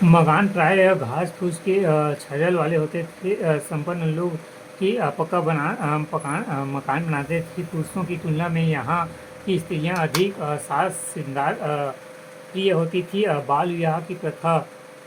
मकान प्रायः घास-फूस के छज्जल वाले होते थे। संपन्न लोग ही मकान बनाते थे। पुरुषों की तुलना में यहाँ की स्त्रियाँ अधिक साज श्रृंगार प्रिय होती थी। बाल विवाह की प्रथा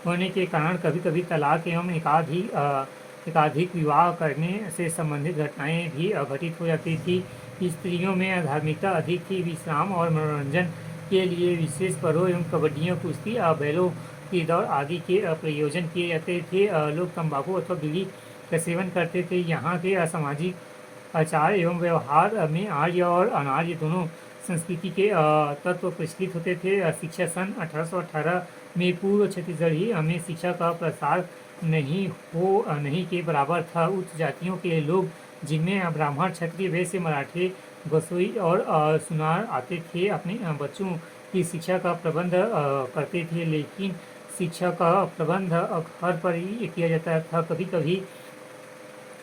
होने के कारण कभी-कभी तलाक एवं एकाधिक विवाह करने से संबंधित घटनाएं भी घटित हो जाती थी। स्त्रियों में धार्मिकता अधिक थी। विश्राम और मनोरंजन के लिए विशेष पर्वों एवं कबड्डियों, कुश्ती, बैलों की दौड़ आदि के प्रयोजन किए जाते थे। लोग तंबाकू अथवा बीड़ी का सेवन करते थे। यहाँ के सामाजिक आचार एवं व्यवहार में आर्य और अनार्य दोनों संस्कृति के तत्व प्रचलित होते थे। शिक्षा सन 1818 में पूर्व छत्तीसगढ़ ही में शिक्षा का प्रसार नहीं के बराबर था। उच्च जातियों के लोग, जिनमें ब्राह्मण, क्षत्रिय, वैश्य, मराठे, बसोई और सुनार आते थे, अपने बच्चों की शिक्षा का प्रबंध करते थे। लेकिन शिक्षा का प्रबंध घर पर ही किया जाता था।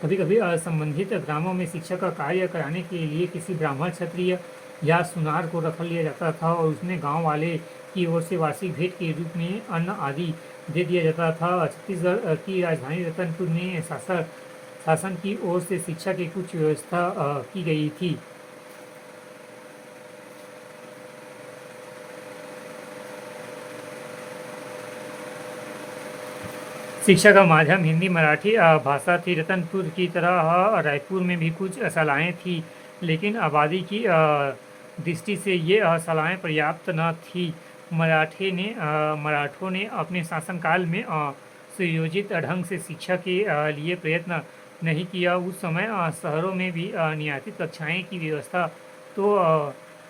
कभी-कभी संबंधित ग्रामों में शिक्षा का कार्य कराने के लिए किसी ब्राह्मण, क्षत्रिय या सुनार को रख लिया जाता था और उसमें गांव वाले की ओर से वार्षिक भेंट के रूप में अन्न आदि दे दिया जाता था। छत्तीसगढ़ की राजधानी रतनपुर में शासन की ओर से शिक्षा की कुछ व्यवस्था की गई थी। शिक्षा का माध्यम हिंदी मराठी भाषा थी। रतनपुर की तरह रायपुर में भी कुछ शालाएँ थीं, लेकिन आबादी की दृष्टि से ये शालाएँ पर्याप्त न थीं। मराठों ने अपने शासनकाल में सुयोजित ढंग से शिक्षा के लिए प्रयत्न नहीं किया। उस समय शहरों में भी नियमित कक्षाएँ की व्यवस्था तो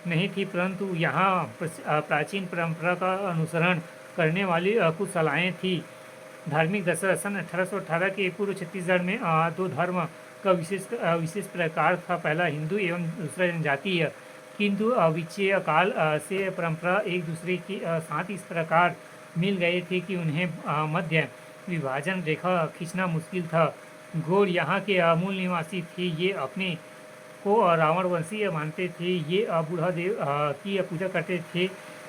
नहीं थी, परंतु यहाँ प्राचीन परंपरा का अनुसरण करने वाली कुछ शालाएँ थीं। धार्मिक दशा सन 1818 के पूर्व छत्तीसगढ़ में दो धर्म का विशेष प्रकार था। पहला हिंदू एवं दूसरा जनजातीय। किंतु विच्छेद काल से परंपरा एक दूसरे के साथ इस प्रकार मिल गए थे कि उन्हें मध्य विभाजन रेखा खींचना मुश्किल था। गौड़ यहाँ के मूल निवासी थे। ये अपने को रावणवंशी मानते थे। ये बूढ़ा देव की पूजा करते थे।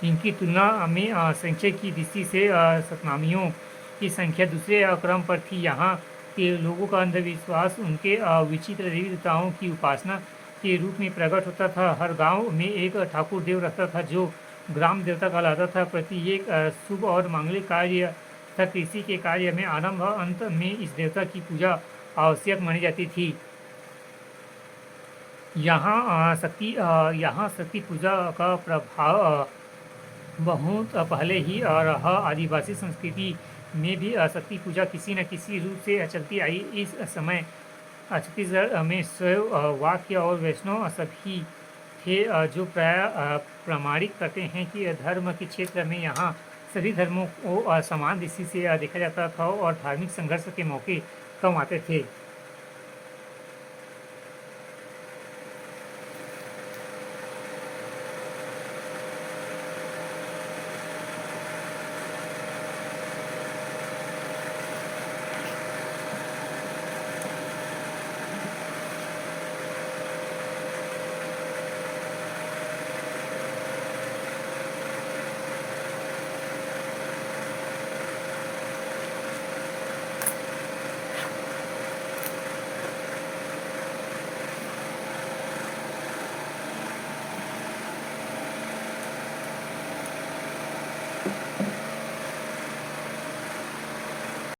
इनकी तुलना में संख्या की दृष्टि से सतनामियों की संख्या दूसरे क्रम पर थी। यहाँ के लोगों का अंधविश्वास उनके विचित्र देवी देवताओं की उपासना के रूप में प्रकट होता था। हर गांव में एक ठाकुर देव रहता था जो ग्राम देवता कहलाता था। प्रत्येक शुभ और मांगलिक कार्य तथा कृषि के कार्य में आरंभ अंत में इस देवता की पूजा आवश्यक मानी जाती थी। यहाँ शक्ति पूजा का प्रभाव बहुत पहले ही रहा। आदिवासी संस्कृति में भी शक्ति पूजा किसी न किसी रूप से चलती आई। इस समय छत्तीसगढ़ में शैव, वाक्य और वैष्णव सभी थे, जो प्राय प्रमाणित करते हैं कि धर्म के क्षेत्र में यहाँ सभी धर्मों को समान दृष्टि से देखा जाता था और धार्मिक संघर्ष के मौके कम आते थे।